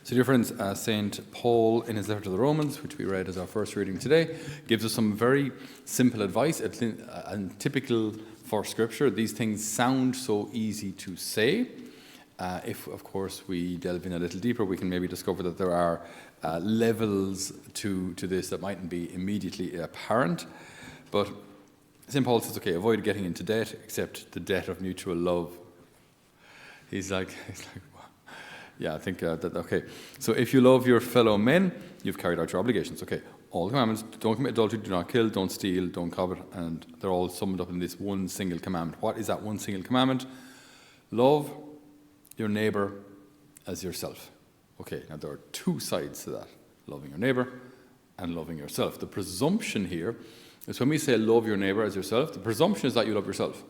So dear friends, St. Paul in his letter to the Romans, which we read as our first reading today, gives us some very simple advice and typical for Scripture. These things sound so easy to say. If, of course, we delve in a little deeper, we can maybe discover that there are levels to this that mightn't be immediately apparent. But St. Paul says, okay, avoid getting into debt except the debt of mutual love. He's like, yeah, I think okay. So if you love your fellow men, you've carried out your obligations. Okay, all the commandments: don't commit adultery, do not kill, don't steal, don't covet, and they're all summed up in this one single commandment. What is that one single commandment? Love your neighbour as yourself. Okay, now there are two sides to that: loving your neighbour and loving yourself. The presumption here is when we say love your neighbour as yourself, the presumption is that you love yourself.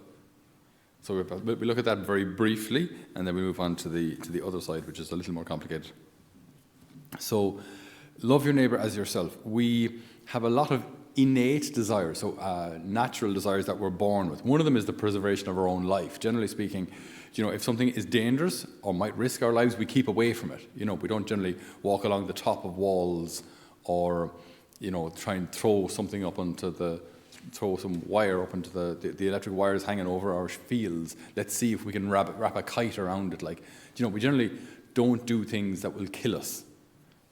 So we look at that very briefly, and then we move on to the other side, which is a little more complicated. So, love your neighbour as yourself. We have a lot of innate desires, so natural desires that we're born with. One of them is the preservation of our own life. Generally speaking, if something is dangerous or might risk our lives, we keep away from it. We don't generally walk along the top of walls or, try and throw something up throw some wire up into the electric wires hanging over our fields. Let's see if we can wrap a kite around it. We generally don't do things that will kill us.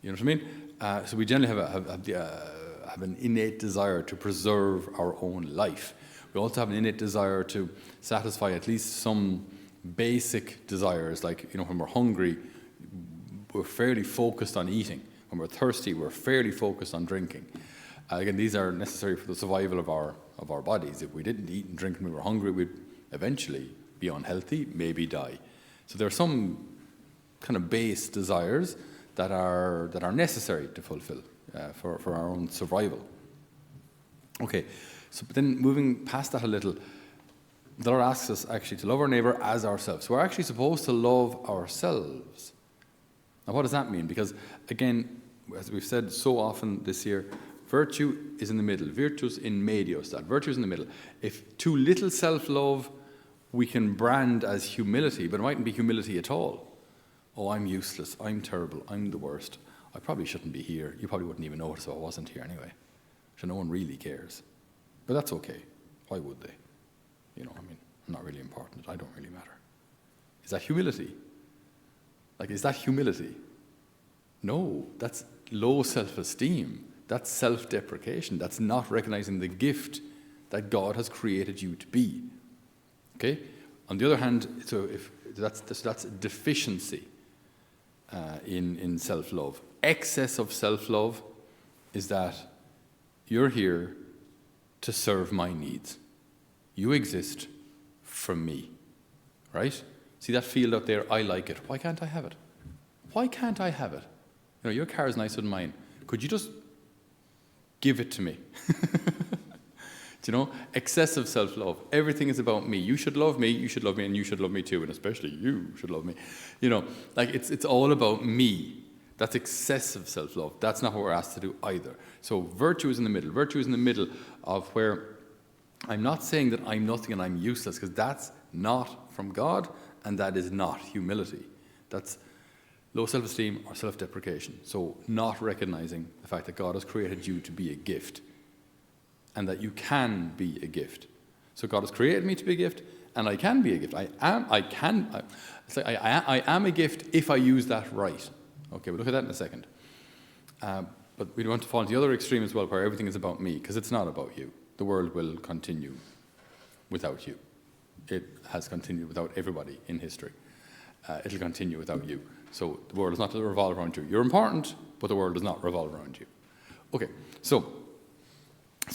You know what I mean? So we generally have an innate desire to preserve our own life. We also have an innate desire to satisfy at least some basic desires. When we're hungry, we're fairly focused on eating. When we're thirsty, we're fairly focused on drinking. Again, these are necessary for the survival of our bodies. If we didn't eat and drink when we were hungry, we'd eventually be unhealthy, maybe die. So there are some kind of base desires that are necessary to fulfill for our own survival. Okay, but then moving past that a little, the Lord asks us actually to love our neighbour as ourselves. So we're actually supposed to love ourselves. Now, what does that mean? Because again, as we've said so often this year, virtue is in the middle. Virtus in medio stat. Virtue is in the middle. If too little self-love, we can brand as humility, but it mightn't be humility at all. Oh, I'm useless. I'm terrible. I'm the worst. I probably shouldn't be here. You probably wouldn't even notice if I wasn't here anyway. So no one really cares. But that's okay. Why would they? I'm not really important. I don't really matter. Is that humility? Is that humility? No, that's low self-esteem. That's self-deprecation. That's not recognizing the gift that God has created you to be. Okay? On the other hand, so if that's deficiency in self-love. Excess of self-love is that you're here to serve my needs. You exist for me. Right? See that field out there? I like it. Why can't I have it? Why can't I have it? Your car is nicer than mine. Could you just give it to me? Excessive self-love. Everything is about me. You should love me, and you should love me too, and especially you should love me. It's all about me. That's excessive self-love. That's not what we're asked to do either. So virtue is in the middle. Virtue is in the middle of where I'm not saying that I'm nothing and I'm useless, because that's not from God, and that is not humility. That's low self-esteem or self-deprecation. So not recognizing the fact that God has created you to be a gift and that you can be a gift. So God has created me to be a gift, and I can be a gift. I am a gift if I use that right. Okay, we'll look at that in a second. But we don't want to fall into the other extreme as well, where everything is about me, because it's not about you. The world will continue without you. It has continued without everybody in history. It'll continue without you. So the world does not revolve around you. You're important, but the world does not revolve around you. Okay, so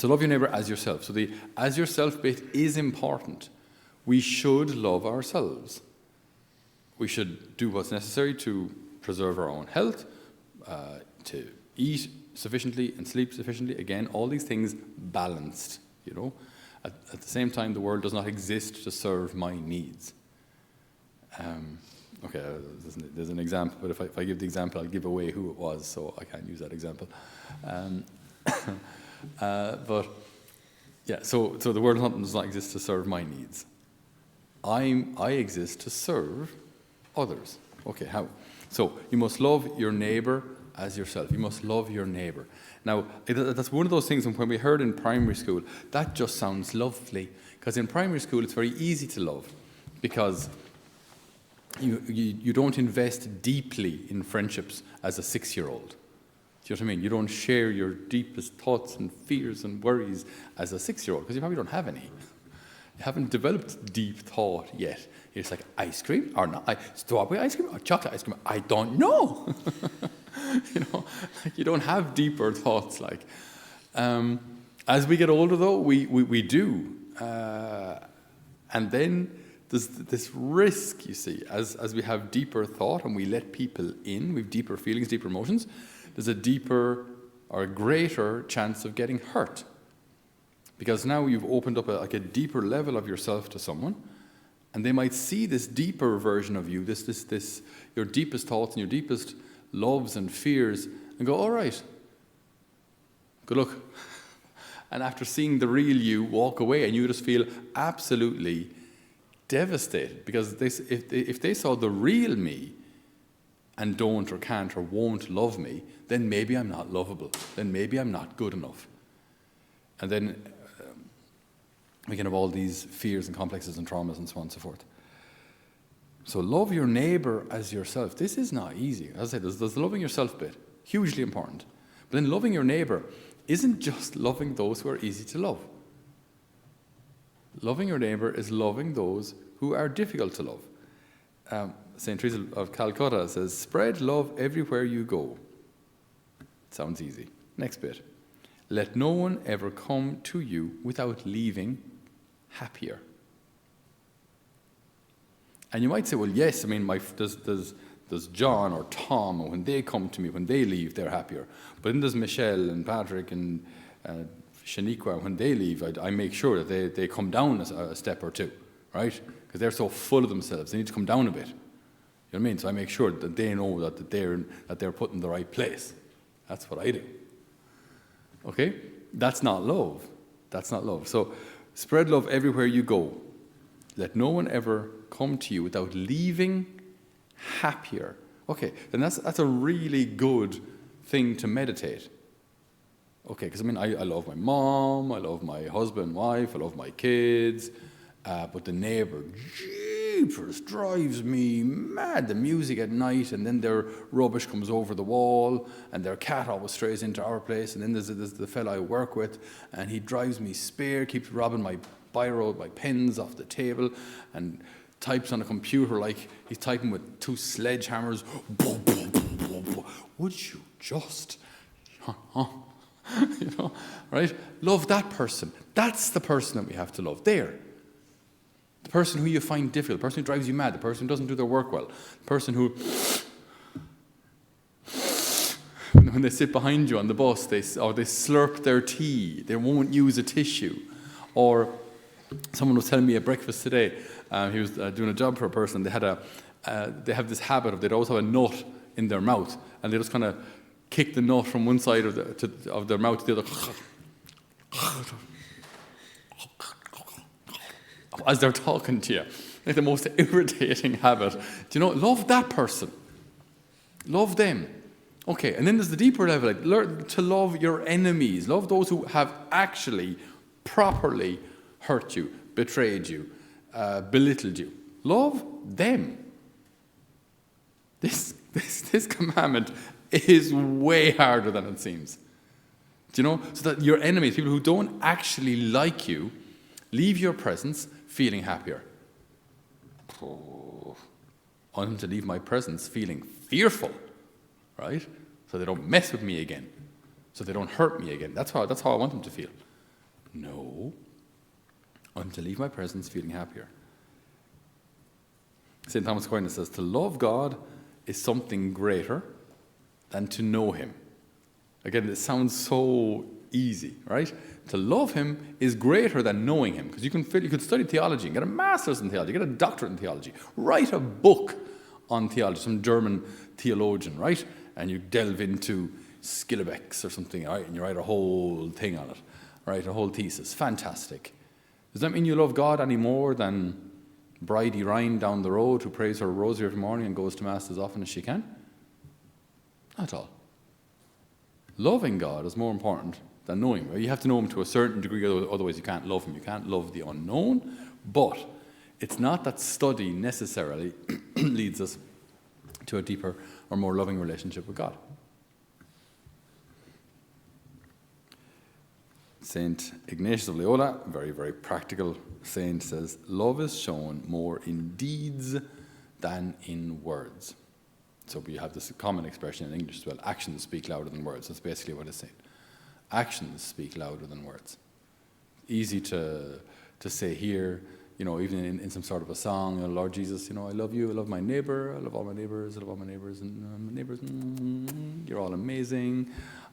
love your neighbour as yourself. So the as yourself bit is important. We should love ourselves. We should do what's necessary to preserve our own health, to eat sufficiently and sleep sufficiently. Again, all these things balanced, At the same time, the world does not exist to serve my needs. Okay, there's an example, but if I give the example, I'll give away who it was, so I can't use that example. But yeah, so the world does not exist to serve my needs. I exist to serve others. Okay, how? So you must love your neighbour as yourself. You must love your neighbour. Now, that's one of those things when we heard in primary school, that just sounds lovely. Because in primary school, it's very easy to love. Because you don't invest deeply in friendships as a 6-year-old. Do you know what I mean? You don't share your deepest thoughts and fears and worries as a 6-year-old, because you probably don't have any. You haven't developed deep thought yet. You're just like, ice cream or not? Strawberry ice cream or chocolate ice cream? I don't know. You don't have deeper thoughts. As we get older, though, we do. And then there's this risk, you see, as we have deeper thought and we let people in, we have deeper feelings, deeper emotions, there's a deeper or a greater chance of getting hurt. Because now you've opened up a deeper level of yourself to someone, and they might see this deeper version of you, this your deepest thoughts and your deepest loves and fears, and go, all right, good luck. And after seeing the real you, walk away, and you just feel absolutely devastated, because if they saw the real me and don't or can't or won't love me, then maybe I'm not lovable. Then maybe I'm not good enough. And then we can have all these fears and complexes and traumas and so on and so forth. So love your neighbour as yourself. This is not easy. As I said, there's the loving yourself bit, hugely important. But then loving your neighbour isn't just loving those who are easy to love. Loving your neighbour is loving those who are difficult to love. St. Teresa of Calcutta says, spread love everywhere you go. Sounds easy. Next bit. Let no one ever come to you without leaving happier. And you might say, well, yes, I mean, there's John or Tom, and when they come to me, when they leave, they're happier. But then there's Michelle and Patrick and Shaniqua. When they leave, I make sure that they come down a step or two, right? Because they're so full of themselves. They need to come down a bit. You know what I mean? So I make sure that they know that they're put in the right place. That's what I do. Okay? That's not love. That's not love. So spread love everywhere you go. Let no one ever come to you without leaving happier. Okay, then that's a really good thing to meditate. Okay, because I mean, I love my mom, I love my husband, wife, I love my kids, but the neighbour, jeepers, drives me mad. The music at night, and then their rubbish comes over the wall, and their cat always strays into our place, and then there's the fella I work with, and he drives me spare, keeps robbing my biro, my pens off the table, and types on a computer like he's typing with 2 sledgehammers. Would you just, right? Love that person. That's the person that we have to love. There. The person who you find difficult, the person who drives you mad, the person who doesn't do their work well, the person who, when they sit behind you on the bus, they slurp their tea, they won't use a tissue. Or someone was telling me at breakfast today, he was doing a job for a person, they have this habit of they'd always have a nut in their mouth, and they just kind of kick the nut from one side of their mouth to the other, as they're talking to you. Like the most irritating habit. Do you know, love that person. Love them. Okay, and then there's the deeper level, like learn to love your enemies. Love those who have actually properly hurt you, betrayed you, belittled you. Love them. This commandment is way harder than it seems. Do you know? So that your enemies, people who don't actually like you, leave your presence feeling happier. I want them to leave my presence feeling fearful, right? So they don't mess with me again. So they don't hurt me again. That's how I want them to feel. No. I want them to leave my presence feeling happier. St. Thomas Aquinas says, to love God is something greater than to know him. Again, it sounds so easy, right? To love him is greater than knowing him. Because you could study theology and get a master's in theology, get a doctorate in theology, write a book on theology, some German theologian, right? And you delve into Skillebeck's or something, right? And you write a whole thing on it, right? A whole thesis. Fantastic. Does that mean you love God any more than Bridie Ryan down the road who prays her rosary every morning and goes to Mass as often as she can? Not at all. Loving God is more important than knowing Him. You have to know Him to a certain degree, otherwise you can't love Him. You can't love the unknown, but it's not that study necessarily leads us to a deeper or more loving relationship with God. Saint Ignatius of Loyola, very, very practical saint, says, love is shown more in deeds than in words. So we have this common expression in English as well, actions speak louder than words. That's basically what it's saying. Actions speak louder than words. Easy to say here, even in some sort of a song, Lord Jesus, I love you, I love my neighbour, I love all my neighbours, I love all my neighbours, and my neighbours, you're all amazing.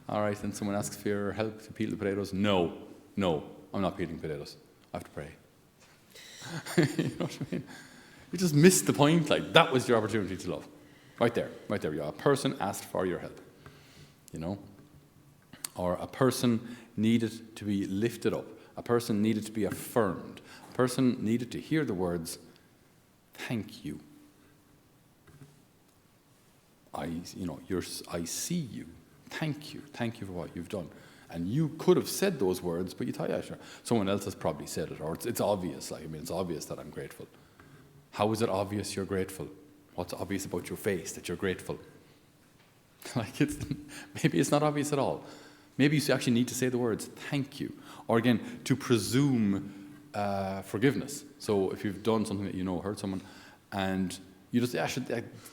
All right, then someone asks for your help to peel the potatoes. No, I'm not peeling potatoes. I have to pray. You know what I mean? You just missed the point. Like, that was your opportunity to love. Right there. A person asked for your help, or a person needed to be lifted up. A person needed to be affirmed. A person needed to hear the words, thank you. I see you. Thank you for what you've done. And you could have said those words, but you thought, yeah, sure. Someone else has probably said it, or it's obvious. It's obvious that I'm grateful. How is it obvious you're grateful? What's obvious about your face that you're grateful? Maybe it's not obvious at all. Maybe you actually need to say the words, thank you. Or again, to presume forgiveness. So if you've done something that hurt someone, and you just,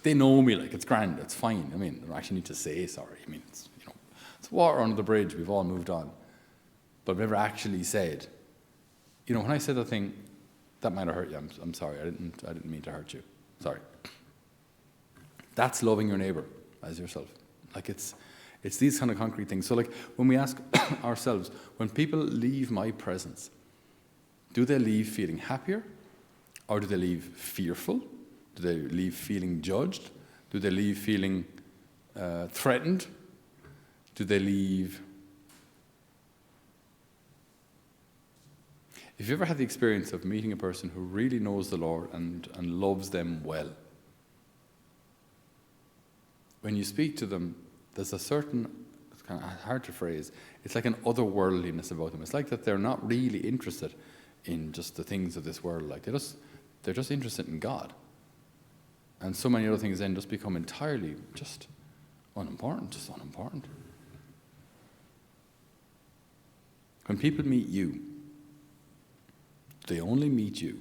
they know me, it's grand, it's fine. I don't actually need to say sorry. It's water under the bridge, we've all moved on. But I've never actually said, when I said that thing, that might have hurt you, I'm sorry, I didn't mean to hurt you. Sorry. That's loving your neighbour as yourself. It's these kind of concrete things. So when we ask ourselves, when people leave my presence, do they leave feeling happier? Or do they leave fearful? Do they leave feeling judged? Do they leave feeling threatened? Do they leave... If you ever had the experience of meeting a person who really knows the Lord and loves them well, when you speak to them, there's a certain, it's kind of hard to phrase, it's like an otherworldliness about them. It's like that they're not really interested in just the things of this world. They're just interested in God. And so many other things then just become entirely just unimportant. When people meet you, do they only meet you?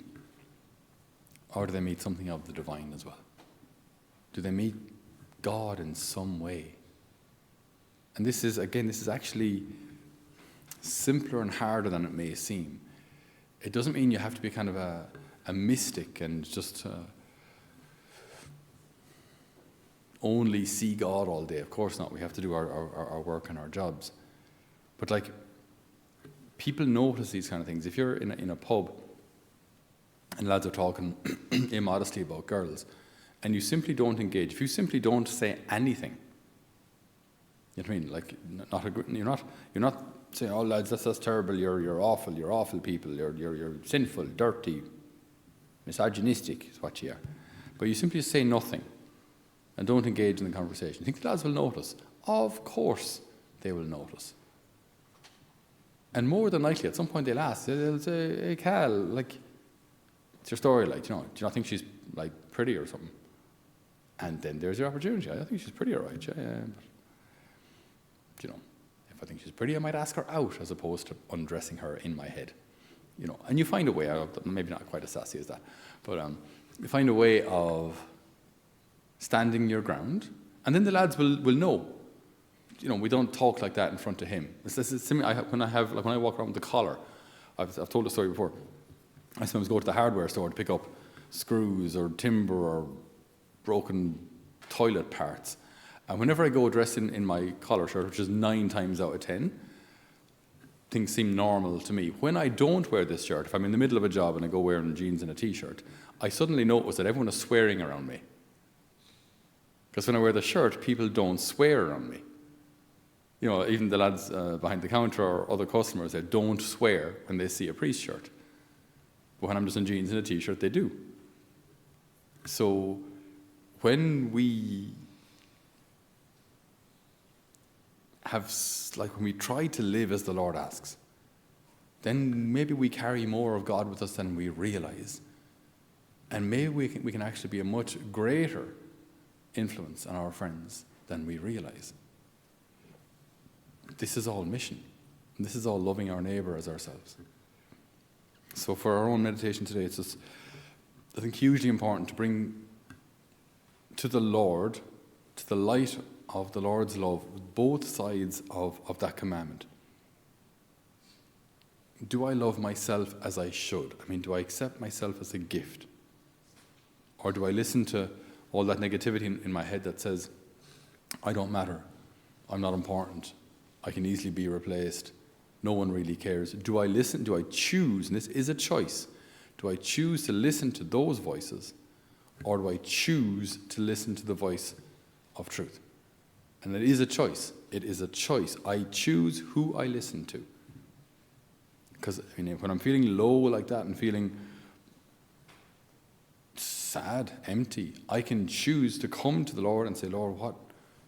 Or do they meet something of the divine as well? Do they meet God in some way? And this is actually simpler and harder than it may seem. It doesn't mean you have to be kind of a mystic and just only see God all day. Of course not. We have to do our work and our jobs. But people notice these kind of things. If you're in a pub and lads are talking immodestly about girls, and you simply don't engage, if you simply don't say anything, you know what I mean? You're not saying, "Oh lads, that's terrible. You're awful people. You're sinful, dirty, misogynistic," is what you are. But you simply say nothing and don't engage in the conversation. You think the lads will notice? Of course, they will notice. And more than likely, at some point they'll ask. They'll say, "Hey Cal, it's your story. Do you not think she's pretty or something?" And then there's your opportunity. I think she's pretty, all right. Yeah. But, if I think she's pretty, I might ask her out as opposed to undressing her in my head. And you find a way, maybe not quite as sassy as that, but you find a way of standing your ground, and then the lads will know. We don't talk like that in front of him. When I walk around with the collar, I've told the story before. I sometimes go to the hardware store to pick up screws or timber or broken toilet parts. And whenever I go dressed in my collar shirt, which is 9 times out of 10, things seem normal to me. When I don't wear this shirt, if I'm in the middle of a job and I go wearing jeans and a t-shirt, I suddenly notice that everyone is swearing around me. Because when I wear the shirt, people don't swear around me. Even the lads behind the counter or other customers, they don't swear when they see a priest shirt. But when I'm just in jeans and a t-shirt, they do. So when we like when we try to live as the Lord asks, then maybe we carry more of God with us than we realize. And maybe we can actually be a much greater influence on our friends than we realize. This is all mission. And this is all loving our neighbour as ourselves. So for our own meditation today, it's just, I think, hugely important to bring to the Lord, to the light of the Lord's love, both sides of that commandment. Do I love myself as I should? I mean, do I accept myself as a gift? Or do I listen to all that negativity in my head that says, I don't matter, I'm not important, I can easily be replaced, no one really cares? Do I listen? Do I choose, and this is a choice, do I choose to listen to those voices, or do I choose to listen to the voice of truth? And it is a choice. It is a choice. I choose who I listen to. Because when I'm feeling low like that and feeling sad, empty, I can choose to come to the Lord and say, Lord,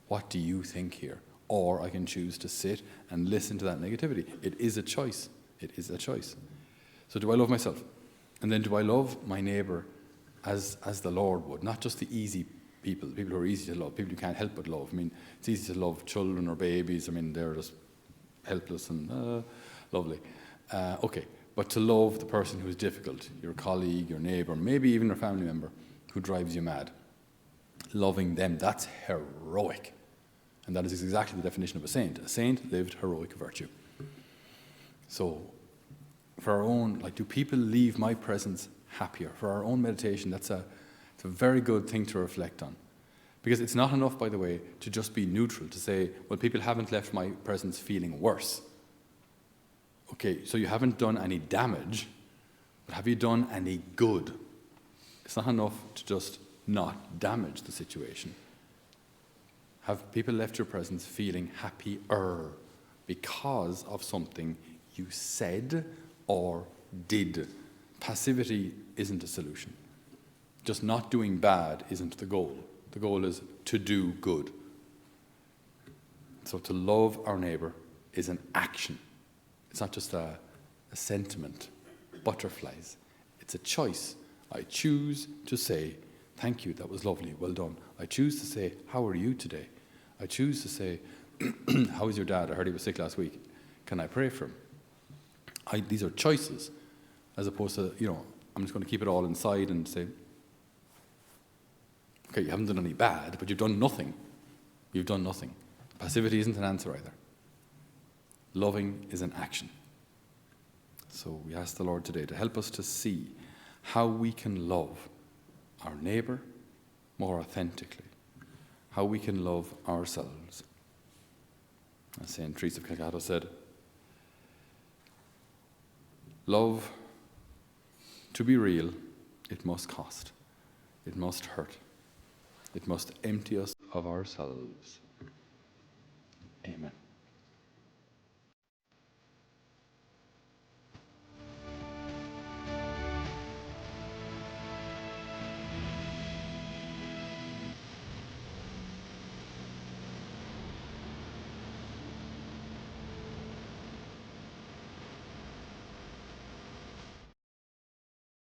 what do you think here? Or I can choose to sit and listen to that negativity. It is a choice. It is a choice. So do I love myself? And then do I love my neighbour as the Lord would? Not just the easy people who are easy to love, people you can't help but love. I mean, it's easy to love children or babies. I mean, they're just helpless and lovely. Okay, but to love the person who is difficult, your colleague, your neighbour, maybe even a family member who drives you mad. Loving them, that's heroic. And that is exactly the definition of a saint. A saint lived heroic virtue. So, for our own, do people leave my presence happier? For our own meditation, it's a very good thing to reflect on. Because it's not enough, by the way, to just be neutral, to say, well, people haven't left my presence feeling worse. Okay, so you haven't done any damage, but have you done any good? It's not enough to just not damage the situation. Have people left your presence feeling happier because of something you said or did? Passivity isn't a solution. Just not doing bad isn't the goal. The goal is to do good. So to love our neighbour is an action. It's not just a sentiment, butterflies. It's a choice. I choose to say, thank you, that was lovely, well done. I choose to say, how are you today? I choose to say, how is your dad? I heard he was sick last week. Can I pray for him? These are choices, as opposed to, I'm just going to keep it all inside and say, okay, you haven't done any bad, but you've done nothing. You've done nothing. Passivity isn't an answer either. Loving is an action. So we ask the Lord today to help us to see how we can love our neighbour more authentically, how we can love ourselves. As St. Teresa of Calcutta said, love, to be real, it must cost, it must hurt, it must empty us of ourselves. Amen.